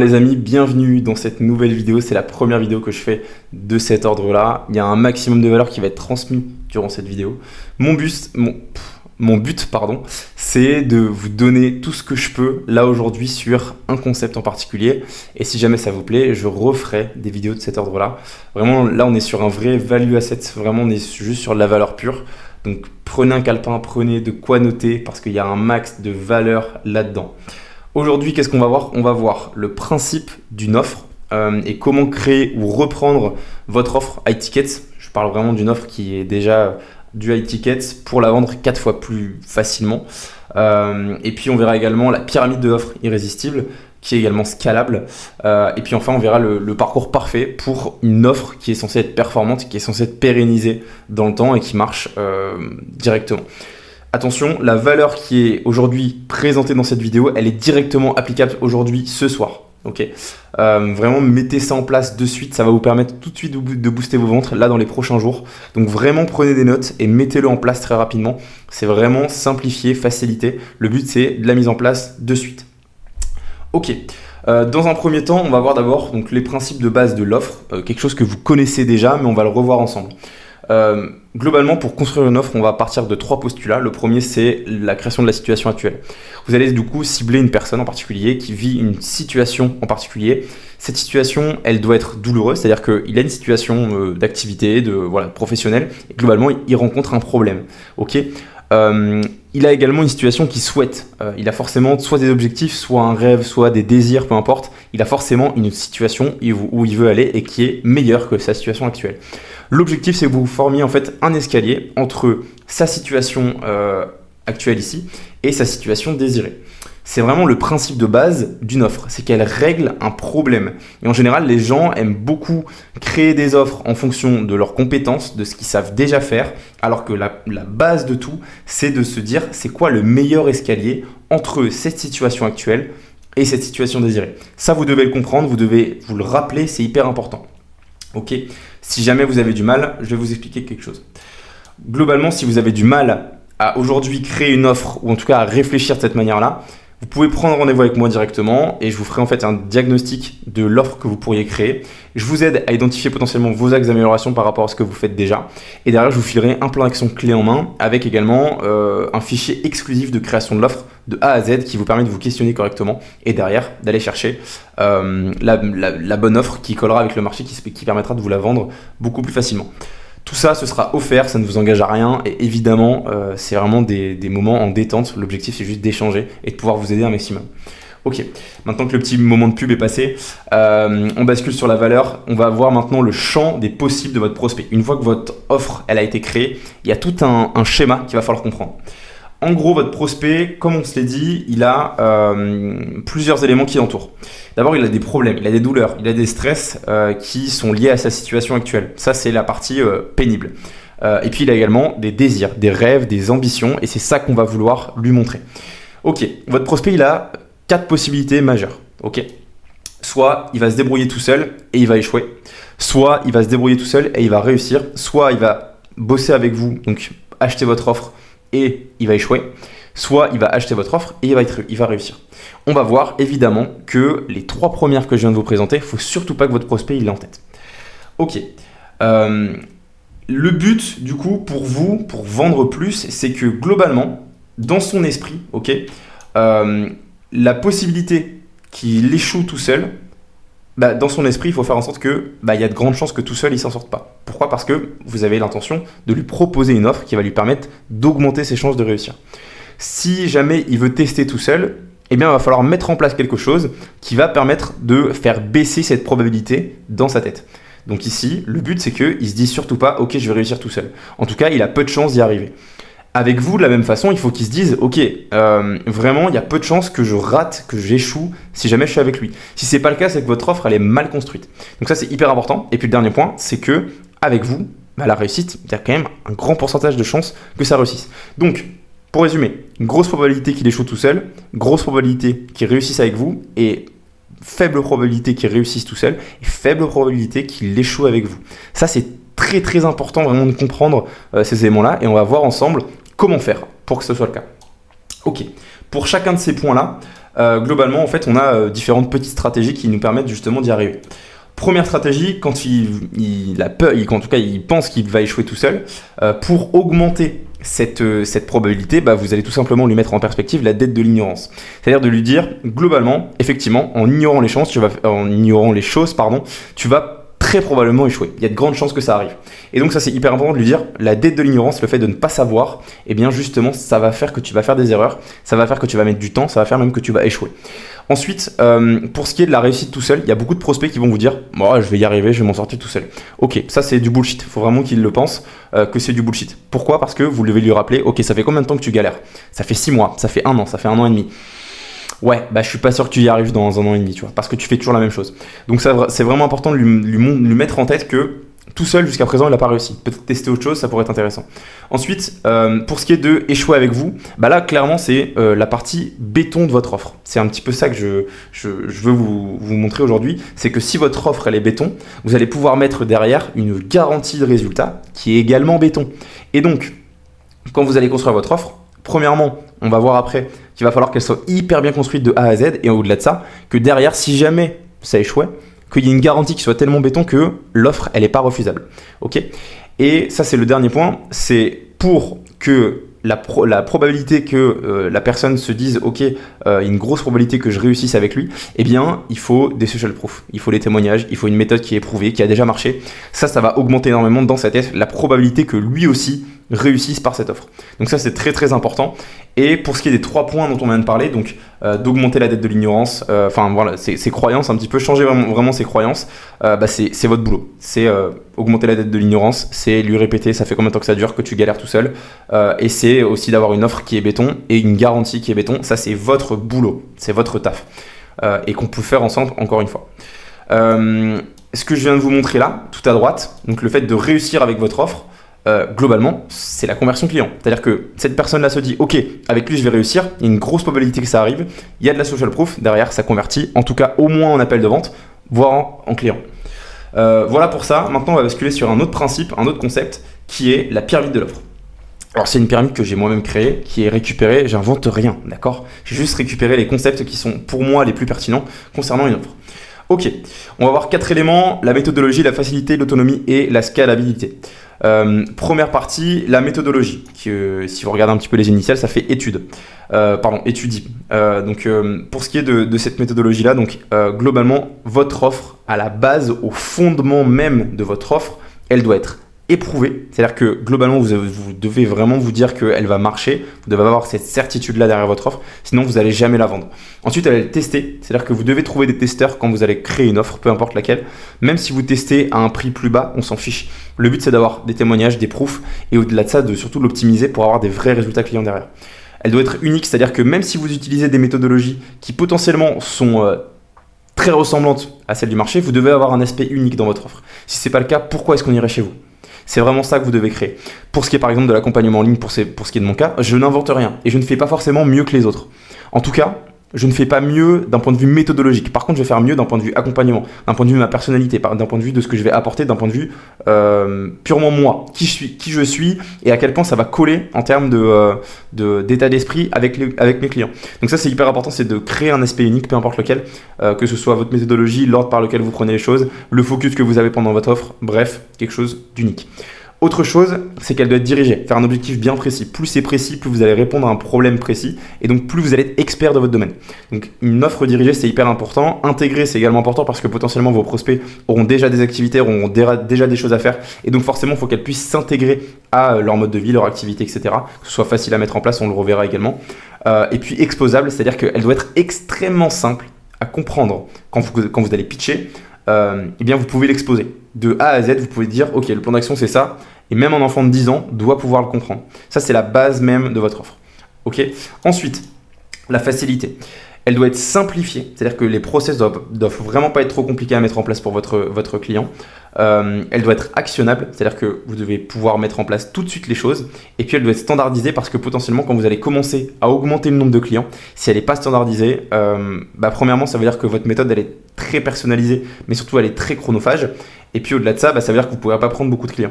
Les amis, bienvenue dans cette nouvelle vidéo. C'est la première vidéo que je fais de cet ordre-là. Il y a un maximum de valeur qui va être transmis durant cette vidéo. Mon but, c'est de vous donner tout ce que je peux là aujourd'hui sur un concept en particulier. Et si jamais ça vous plaît, je referai des vidéos de cet ordre-là. Vraiment, là, on est sur un vrai value asset. Vraiment, on est juste sur de la valeur pure. Donc, prenez un calepin, prenez de quoi noter parce qu'il y a un max de valeur là-dedans. Aujourd'hui, qu'est-ce qu'on va voir? On va voir le principe d'une offre et comment créer ou reprendre votre offre high ticket. Je parle vraiment d'une offre qui est déjà du high ticket pour la vendre 4 fois plus facilement. Et puis, on verra également la pyramide de l'offre irrésistible qui est également scalable. Et puis enfin, on verra le parcours parfait pour une offre qui est censée être performante, qui est censée être pérennisée dans le temps et qui marche directement. Attention, la valeur qui est aujourd'hui présentée dans cette vidéo, elle est directement applicable aujourd'hui, ce soir. Ok, vraiment, mettez ça en place de suite. Ça va vous permettre tout de suite de booster vos ventes là dans les prochains jours. Donc vraiment, prenez des notes et mettez-le en place très rapidement. C'est vraiment simplifier, faciliter. Le but, c'est de la mise en place de suite. Ok. Dans un premier temps, on va voir d'abord donc les principes de base de l'offre, quelque chose que vous connaissez déjà, mais on va le revoir ensemble. Globalement, pour construire une offre, on va partir de 3 postulats. Le premier, c'est la création de la situation actuelle. Vous allez du coup cibler une personne en particulier qui vit une situation en particulier. Cette situation, elle doit être douloureuse, c'est-à-dire qu'il a une situation d'activité, professionnelle, et globalement, il rencontre un problème. Ok. Il a également une situation qu'il souhaite. Il a forcément soit des objectifs, soit un rêve, soit des désirs, peu importe. Il a forcément une situation où il veut aller et qui est meilleure que sa situation actuelle. L'objectif, c'est que vous formiez en fait un escalier entre sa situation actuelle ici et sa situation désirée. C'est vraiment le principe de base d'une offre, c'est qu'elle règle un problème. Et en général, les gens aiment beaucoup créer des offres en fonction de leurs compétences, de ce qu'ils savent déjà faire, alors que la base de tout, c'est de se dire c'est quoi le meilleur escalier entre cette situation actuelle et cette situation désirée. Ça, vous devez le comprendre, vous devez vous le rappeler, c'est hyper important. Ok, si jamais vous avez du mal, je vais vous expliquer quelque chose. Globalement, si vous avez du mal à aujourd'hui créer une offre, ou en tout cas à réfléchir de cette manière-là, vous pouvez prendre rendez-vous avec moi directement et je vous ferai en fait un diagnostic de l'offre que vous pourriez créer. Je vous aide à identifier potentiellement vos axes d'amélioration par rapport à ce que vous faites déjà. Et derrière, je vous filerai un plan d'action clé en main avec également un fichier exclusif de création de l'offre de A à Z qui vous permet de vous questionner correctement et derrière d'aller chercher la bonne offre qui collera avec le marché, qui permettra de vous la vendre beaucoup plus facilement. Tout ça, ce sera offert, ça ne vous engage à rien et évidemment, c'est vraiment des moments en détente. L'objectif, c'est juste d'échanger et de pouvoir vous aider un maximum. Ok, maintenant que le petit moment de pub est passé, on bascule sur la valeur. On va voir maintenant le champ des possibles de votre prospect. Une fois que votre offre elle a été créée, il y a tout un schéma qu'il va falloir comprendre. En gros, votre prospect, comme on se l'est dit, il a plusieurs éléments qui l'entourent. D'abord, il a des problèmes, il a des douleurs, il a des stress qui sont liés à sa situation actuelle. Ça, c'est la partie pénible. Et puis, il a également des désirs, des rêves, des ambitions, et c'est ça qu'on va vouloir lui montrer. Ok, votre prospect, il a 4 possibilités majeures. Ok, soit il va se débrouiller tout seul et il va échouer, soit il va se débrouiller tout seul et il va réussir, soit il va bosser avec vous, donc acheter votre offre et il va échouer, soit il va acheter votre offre et il va réussir. On va voir évidemment que les 3 premières que je viens de vous présenter, il ne faut surtout pas que votre prospect il l'ait en tête. Ok, le but du coup pour vous, pour vendre plus, c'est que globalement, dans son esprit, ok, la possibilité qu'il échoue tout seul, dans son esprit, il faut faire en sorte que il y a de grandes chances que tout seul, il ne s'en sorte pas. Pourquoi? Parce que vous avez l'intention de lui proposer une offre qui va lui permettre d'augmenter ses chances de réussir. Si jamais il veut tester tout seul, eh bien, il va falloir mettre en place quelque chose qui va permettre de faire baisser cette probabilité dans sa tête. Donc ici, le but, c'est qu'il ne se dise surtout pas « Ok, je vais réussir tout seul ». En tout cas, il a peu de chances d'y arriver. Avec vous, de la même façon, il faut qu'il se dise « Ok, vraiment, il y a peu de chances que je rate, que j'échoue si jamais je suis avec lui ». Si ce n'est pas le cas, c'est que votre offre, elle est mal construite. Donc ça, c'est hyper important. Et puis le dernier point, c'est que avec vous, la réussite, il y a quand même un grand pourcentage de chances que ça réussisse. Donc, pour résumer, grosse probabilité qu'il échoue tout seul, grosse probabilité qu'il réussisse avec vous et faible probabilité qu'il réussisse tout seul et faible probabilité qu'il échoue avec vous. Ça, c'est très très important vraiment de comprendre ces éléments-là et on va voir ensemble comment faire pour que ce soit le cas. Ok, pour chacun de ces points-là, Globalement, en fait, on a différentes petites stratégies qui nous permettent justement d'y arriver. Première stratégie, quand il a peur, en tout cas il pense qu'il va échouer tout seul, pour augmenter cette probabilité, vous allez tout simplement lui mettre en perspective la dette de l'ignorance. C'est-à-dire de lui dire, globalement, effectivement, en ignorant les choses, tu vas très probablement échouer. Il y a de grandes chances que ça arrive. Et donc ça c'est hyper important de lui dire, la dette de l'ignorance, le fait de ne pas savoir, eh bien justement ça va faire que tu vas faire des erreurs, ça va faire que tu vas mettre du temps, ça va faire même que tu vas échouer. Ensuite, pour ce qui est de la réussite tout seul, il y a beaucoup de prospects qui vont vous dire je vais y arriver, je vais m'en sortir tout seul. Ok, ça c'est du bullshit. Il faut vraiment qu'ils le pensent que c'est du bullshit. Pourquoi ? Parce que vous devez lui rappeler, ok, ça fait combien de temps que tu galères ? Ça fait 6 mois, ça fait 1 an, ça fait 1 an et demi. Ouais, je suis pas sûr que tu y arrives dans 1 an et demi, tu vois, parce que tu fais toujours la même chose. Donc ça, c'est vraiment important de lui mettre en tête que tout seul, jusqu'à présent, il n'a pas réussi. Peut-être tester autre chose, ça pourrait être intéressant. Ensuite, pour ce qui est de échouer avec vous, là, clairement, c'est la partie béton de votre offre. C'est un petit peu ça que je veux vous montrer aujourd'hui. C'est que si votre offre, elle est béton, vous allez pouvoir mettre derrière une garantie de résultat qui est également béton. Et donc, quand vous allez construire votre offre, premièrement, on va voir après qu'il va falloir qu'elle soit hyper bien construite de A à Z. Et au-delà de ça, que derrière, si jamais ça échouait, qu'il y ait une garantie qui soit tellement béton que l'offre, elle n'est pas refusable. Ok ? Et ça, c'est le dernier point. C'est pour que la probabilité que la personne se dise « Ok, il y a une grosse probabilité que je réussisse avec lui », eh bien, il faut des social proof, il faut des témoignages, il faut une méthode qui est prouvée, qui a déjà marché. Ça va augmenter énormément dans sa tête la probabilité que lui aussi réussissent par cette offre. Donc ça, c'est très très important. Et pour ce qui est des 3 points dont on vient de parler, donc d'augmenter la dette de l'ignorance, voilà, ses croyances, un petit peu changer vraiment ses croyances, c'est votre boulot. C'est augmenter la dette de l'ignorance, c'est lui répéter ça fait combien de temps que ça dure, que tu galères tout seul, et c'est aussi d'avoir une offre qui est béton et une garantie qui est béton. Ça, c'est votre boulot, c'est votre taf, et qu'on peut faire ensemble encore une fois. Ce que je viens de vous montrer là, tout à droite, donc le fait de réussir avec votre offre, globalement, c'est la conversion client. C'est-à-dire que cette personne-là se dit « Ok, avec lui, je vais réussir. Il y a une grosse probabilité que ça arrive. Il y a de la social proof. Derrière, ça convertit. En tout cas, au moins en appel de vente, voire en client. » Voilà pour ça. Maintenant, on va basculer sur un autre principe, un autre concept, qui est la pyramide de l'offre. Alors, c'est une pyramide que j'ai moi-même créée, qui est récupérée. J'invente rien, d'accord ? J'ai juste récupéré les concepts qui sont, pour moi, les plus pertinents concernant une offre. Ok, on va voir 4 éléments, la méthodologie, la facilité, l'autonomie et la scalabilité. Première partie, la méthodologie, qui, si vous regardez un petit peu les initiales, ça fait étude. Étudie. Pour ce qui est de cette méthodologie-là, globalement, votre offre, à la base, au fondement même de votre offre, elle doit être éprouvée. C'est-à-dire que globalement, vous devez vraiment vous dire qu'elle va marcher. Vous devez avoir cette certitude-là derrière votre offre. Sinon, vous n'allez jamais la vendre. Ensuite, elle est testée. C'est-à-dire que vous devez trouver des testeurs quand vous allez créer une offre, peu importe laquelle. Même si vous testez à un prix plus bas, on s'en fiche. Le but, c'est d'avoir des témoignages, des proofs. Et au-delà de ça, de surtout l'optimiser pour avoir des vrais résultats clients derrière. Elle doit être unique. C'est-à-dire que même si vous utilisez des méthodologies qui potentiellement sont très ressemblantes à celles du marché, vous devez avoir un aspect unique dans votre offre. Si ce n'est pas le cas, pourquoi est-ce qu'on irait chez vous ? C'est vraiment ça que vous devez créer. Pour ce qui est par exemple de l'accompagnement en ligne, pour ce qui est de mon cas, je n'invente rien et je ne fais pas forcément mieux que les autres. En tout cas, je ne fais pas mieux d'un point de vue méthodologique. Par contre, je vais faire mieux d'un point de vue accompagnement, d'un point de vue de ma personnalité, d'un point de vue de ce que je vais apporter, d'un point de vue purement moi, qui je suis et à quel point ça va coller en termes d'état d'esprit avec mes clients. Donc ça, c'est hyper important, c'est de créer un aspect unique, peu importe lequel, que ce soit votre méthodologie, l'ordre par lequel vous prenez les choses, le focus que vous avez pendant votre offre, bref, quelque chose d'unique. Autre chose, c'est qu'elle doit être dirigée, faire un objectif bien précis. Plus c'est précis, plus vous allez répondre à un problème précis et donc plus vous allez être expert de votre domaine. Donc une offre dirigée, c'est hyper important. Intégrer, c'est également important parce que potentiellement vos prospects auront déjà des activités, auront déjà des choses à faire et donc forcément, il faut qu'elles puissent s'intégrer à leur mode de vie, leur activité, etc. Que ce soit facile à mettre en place, on le reverra également. Et puis exposable, c'est-à-dire qu'elle doit être extrêmement simple à comprendre quand vous allez pitcher. Eh bien vous pouvez l'exposer. De A à Z, vous pouvez dire ok, le plan d'action c'est ça, et même un enfant de 10 ans doit pouvoir le comprendre. Ça, c'est la base même de votre offre. Ok. Ensuite, la facilité. Elle doit être simplifiée, c'est-à-dire que les process doivent vraiment pas être trop compliqués à mettre en place pour votre client. Elle doit être actionnable, c'est-à-dire que vous devez pouvoir mettre en place tout de suite les choses. Et puis elle doit être standardisée parce que potentiellement quand vous allez commencer à augmenter le nombre de clients, si elle n'est pas standardisée, premièrement ça veut dire que votre méthode elle est très personnalisée, mais surtout elle est très chronophage. Et puis au-delà de ça, ça veut dire que vous ne pourrez pas prendre beaucoup de clients.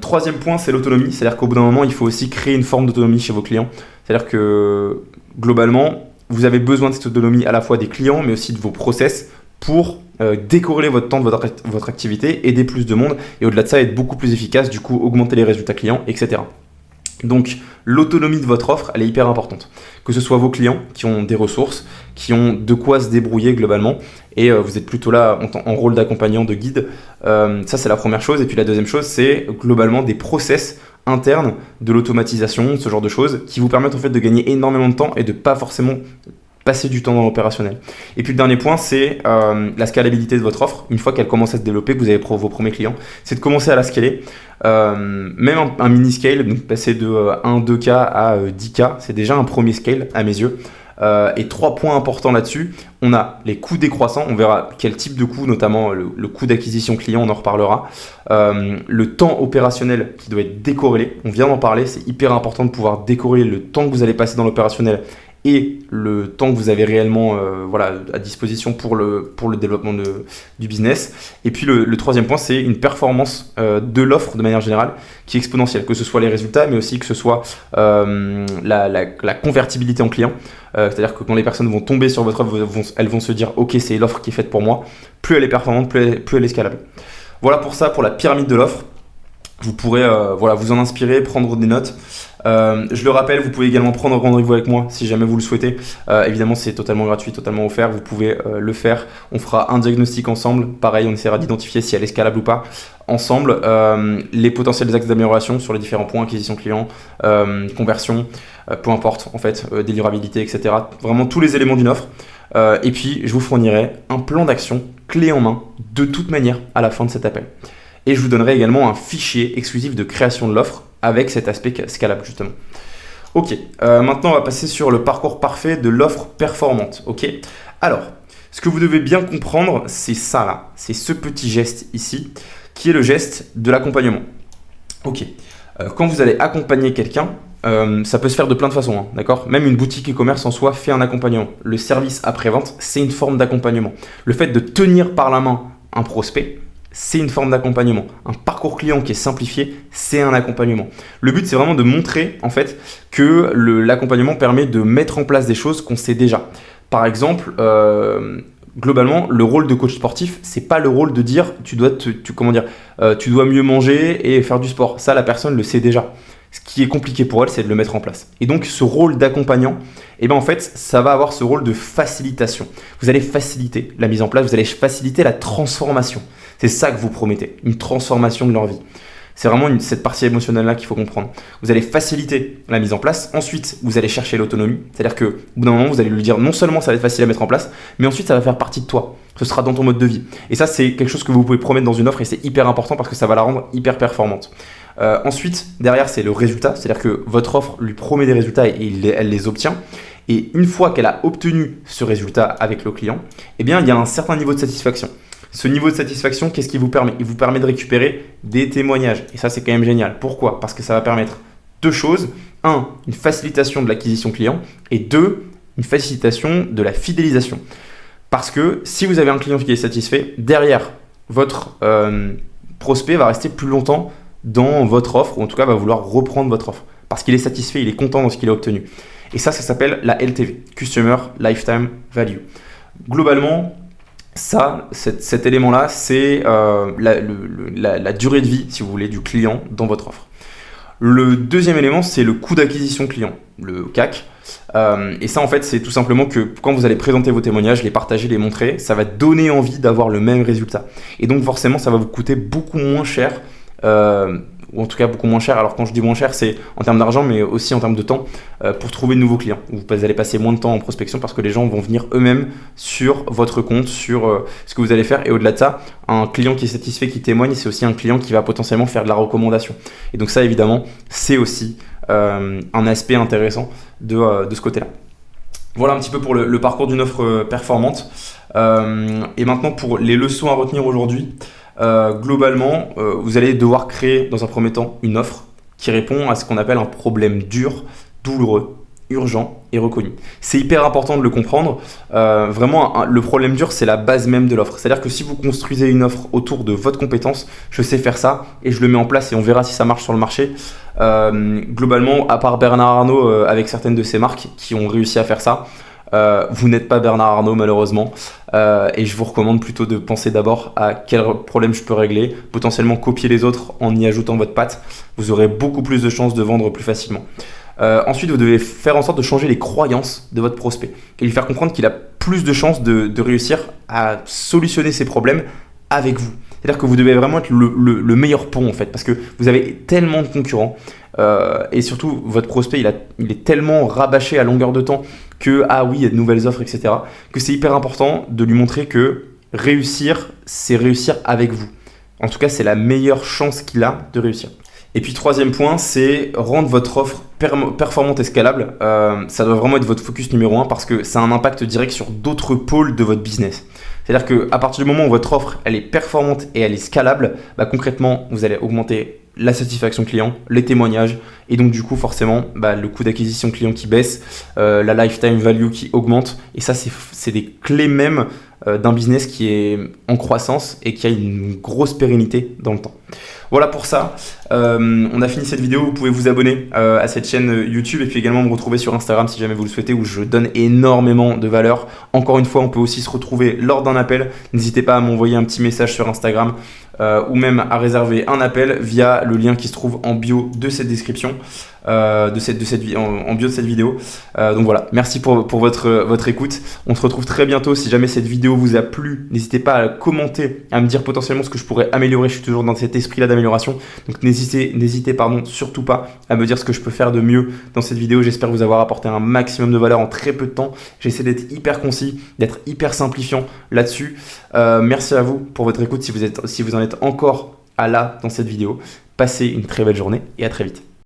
Troisième point, c'est l'autonomie, c'est-à-dire qu'au bout d'un moment, il faut aussi créer une forme d'autonomie chez vos clients. C'est-à-dire que globalement, vous avez besoin de cette autonomie à la fois des clients, mais aussi de vos process pour décorréler votre temps de votre activité, aider plus de monde et au-delà de ça, être beaucoup plus efficace, du coup augmenter les résultats clients, etc. Donc l'autonomie de votre offre, elle est hyper importante. Que ce soit vos clients qui ont des ressources, qui ont de quoi se débrouiller globalement, et vous êtes plutôt là en rôle d'accompagnant, de guide. Ça c'est la première chose. Et puis la deuxième chose, c'est globalement des process internes, de l'automatisation, ce genre de choses, qui vous permettent en fait de gagner énormément de temps et de pas forcément passer du temps dans l'opérationnel. Et puis le dernier point, c'est la scalabilité de votre offre. Une fois qu'elle commence à se développer, que vous avez vos premiers clients, c'est de commencer à la scaler. Même un mini scale, donc passer de 1-2K à 10K, c'est déjà un premier scale à mes yeux. Et 3 points importants là-dessus, on a les coûts décroissants, on verra quel type de coût, notamment le coût d'acquisition client, on en reparlera. Le temps opérationnel qui doit être décorrélé, on vient d'en parler, c'est hyper important de pouvoir décorréler le temps que vous allez passer dans l'opérationnel et le temps que vous avez réellement à disposition pour le développement du business. Et puis le troisième point, c'est une performance de l'offre de manière générale qui est exponentielle, que ce soit les résultats, mais aussi que ce soit la convertibilité en client. C'est-à-dire que quand les personnes vont tomber sur votre offre, elles vont se dire « Ok, c'est l'offre qui est faite pour moi ». Plus elle est performante, plus elle est scalable. Voilà pour ça, pour la pyramide de l'offre. Vous pourrez vous en inspirer, prendre des notes. Je le rappelle, vous pouvez également prendre rendez-vous avec moi si jamais vous le souhaitez. Évidemment, c'est totalement gratuit, totalement offert. Vous pouvez le faire. On fera un diagnostic ensemble. Pareil, on essaiera d'identifier si elle est scalable ou pas. Ensemble, les potentiels axes d'amélioration sur les différents points, acquisition client, conversion, peu importe en fait, délivrabilité, etc. Vraiment tous les éléments d'une offre. Et puis, je vous fournirai un plan d'action clé en main de toute manière à la fin de cet appel. Et je vous donnerai également un fichier exclusif de création de l'offre avec cet aspect scalable justement. Ok, maintenant on va passer sur le parcours parfait de l'offre performante. Ok, alors, ce que vous devez bien comprendre, c'est ça là, c'est ce petit geste ici, qui est le geste de l'accompagnement. Ok, quand vous allez accompagner quelqu'un, ça peut se faire de plein de façons, hein, d'accord ? Même une boutique e-commerce en soi fait un accompagnement. Le service après-vente, c'est une forme d'accompagnement. Le fait de tenir par la main un prospect, c'est une forme d'accompagnement. Un parcours client qui est simplifié, c'est un accompagnement. Le but, c'est vraiment de montrer en fait que l'accompagnement permet de mettre en place des choses qu'on sait déjà. Par exemple, globalement, le rôle de coach sportif, c'est pas le rôle de dire tu dois mieux manger et faire du sport. Ça, la personne le sait déjà. Ce qui est compliqué pour elle, c'est de le mettre en place. Et donc, ce rôle d'accompagnant, en fait, ça va avoir ce rôle de facilitation. Vous allez faciliter la mise en place, vous allez faciliter la transformation. C'est ça que vous promettez, une transformation de leur vie. C'est vraiment cette partie émotionnelle-là qu'il faut comprendre. Vous allez faciliter la mise en place. Ensuite, vous allez chercher l'autonomie. C'est-à-dire qu'au bout d'un moment, vous allez lui dire non seulement ça va être facile à mettre en place, mais ensuite, ça va faire partie de toi. Ce sera dans ton mode de vie. Et ça, c'est quelque chose que vous pouvez promettre dans une offre et c'est hyper important parce que ça va la rendre hyper performante. Ensuite, derrière, c'est le résultat. C'est-à-dire que votre offre lui promet des résultats et elle les obtient. Et une fois qu'elle a obtenu ce résultat avec le client, il y a un certain niveau de satisfaction. Ce niveau de satisfaction, qu'est-ce qu'il vous permet ? Il vous permet de récupérer des témoignages. Et ça, c'est quand même génial. Pourquoi ? Parce que ça va permettre deux choses. 1, une facilitation de l'acquisition client. Et 2, une facilitation de la fidélisation. Parce que si vous avez un client qui est satisfait, derrière, votre prospect va rester plus longtemps dans votre offre, ou en tout cas va vouloir reprendre votre offre. Parce qu'il est satisfait, il est content dans ce qu'il a obtenu. Et ça s'appelle la LTV, Customer Lifetime Value. Globalement, cet élément-là, c'est la durée de vie, si vous voulez, du client dans votre offre. Le deuxième élément, c'est le coût d'acquisition client, le CAC. Et ça, en fait, c'est tout simplement que quand vous allez présenter vos témoignages, les partager, les montrer, ça va donner envie d'avoir le même résultat. Et donc, forcément, ça va vous coûter beaucoup moins cher, ou en tout cas beaucoup moins cher. Alors, quand je dis moins cher, c'est en termes d'argent, mais aussi en termes de temps, pour trouver de nouveaux clients. Vous allez passer moins de temps en prospection parce que les gens vont venir eux-mêmes sur votre compte, sur ce que vous allez faire. Et au-delà de ça, un client qui est satisfait, qui témoigne, c'est aussi un client qui va potentiellement faire de la recommandation. Et donc ça, évidemment, c'est aussi un aspect intéressant de ce côté-là. Voilà un petit peu pour le parcours d'une offre performante. Et maintenant, pour les leçons à retenir aujourd'hui, globalement, vous allez devoir créer dans un premier temps une offre qui répond à ce qu'on appelle un problème dur, douloureux, urgent et reconnu. C'est hyper important de le comprendre. Vraiment, le problème dur, c'est la base même de l'offre. C'est-à-dire que si vous construisez une offre autour de votre compétence, je sais faire ça et je le mets en place et on verra si ça marche sur le marché. Globalement, à part Bernard Arnault avec certaines de ses marques qui ont réussi à faire ça, Vous n'êtes pas Bernard Arnault malheureusement, et je vous recommande plutôt de penser d'abord à quel problème je peux régler, potentiellement copier les autres en y ajoutant votre patte. Vous aurez beaucoup plus de chances de vendre plus facilement. Ensuite, vous devez faire en sorte de changer les croyances de votre prospect et lui faire comprendre qu'il a plus de chances de réussir à solutionner ses problèmes avec vous. C'est-à-dire que vous devez vraiment être le meilleur pont en fait, parce que vous avez tellement de concurrents et surtout votre prospect il est tellement rabâché à longueur de temps que ah oui il y a de nouvelles offres etc. que c'est hyper important de lui montrer que réussir c'est réussir avec vous. En tout cas c'est la meilleure chance qu'il a de réussir. Et puis troisième point, c'est rendre votre offre performante et scalable. Ça doit vraiment être votre focus numéro un parce que ça a un impact direct sur d'autres pôles de votre business. C'est-à-dire qu'à partir du moment où votre offre elle est performante et elle est scalable, bah, concrètement, vous allez augmenter la satisfaction client, les témoignages et donc du coup forcément bah, le coût d'acquisition client qui baisse, la lifetime value qui augmente et ça c'est des clés même d'un business qui est en croissance et qui a une grosse pérennité dans le temps. Voilà pour ça, on a fini cette vidéo, vous pouvez vous abonner à cette chaîne YouTube et puis également me retrouver sur Instagram si jamais vous le souhaitez où je donne énormément de valeur. Encore une fois, on peut aussi se retrouver lors d'un appel, n'hésitez pas à m'envoyer un petit message sur Instagram ou même à réserver un appel via le lien qui se trouve en bio de cette description, en bio de cette vidéo. Donc voilà, merci pour votre écoute. On se retrouve très bientôt. Si jamais cette vidéo vous a plu, n'hésitez pas à commenter, à me dire potentiellement ce que je pourrais améliorer. Je suis toujours dans cet esprit-là d'amélioration. Donc n'hésitez surtout pas à me dire ce que je peux faire de mieux dans cette vidéo. J'espère vous avoir apporté un maximum de valeur en très peu de temps. J'essaie d'être hyper concis, d'être hyper simplifiant là-dessus. Merci à vous pour votre écoute si vous en êtes encore à là dans cette vidéo. Passez une très belle journée et à très vite.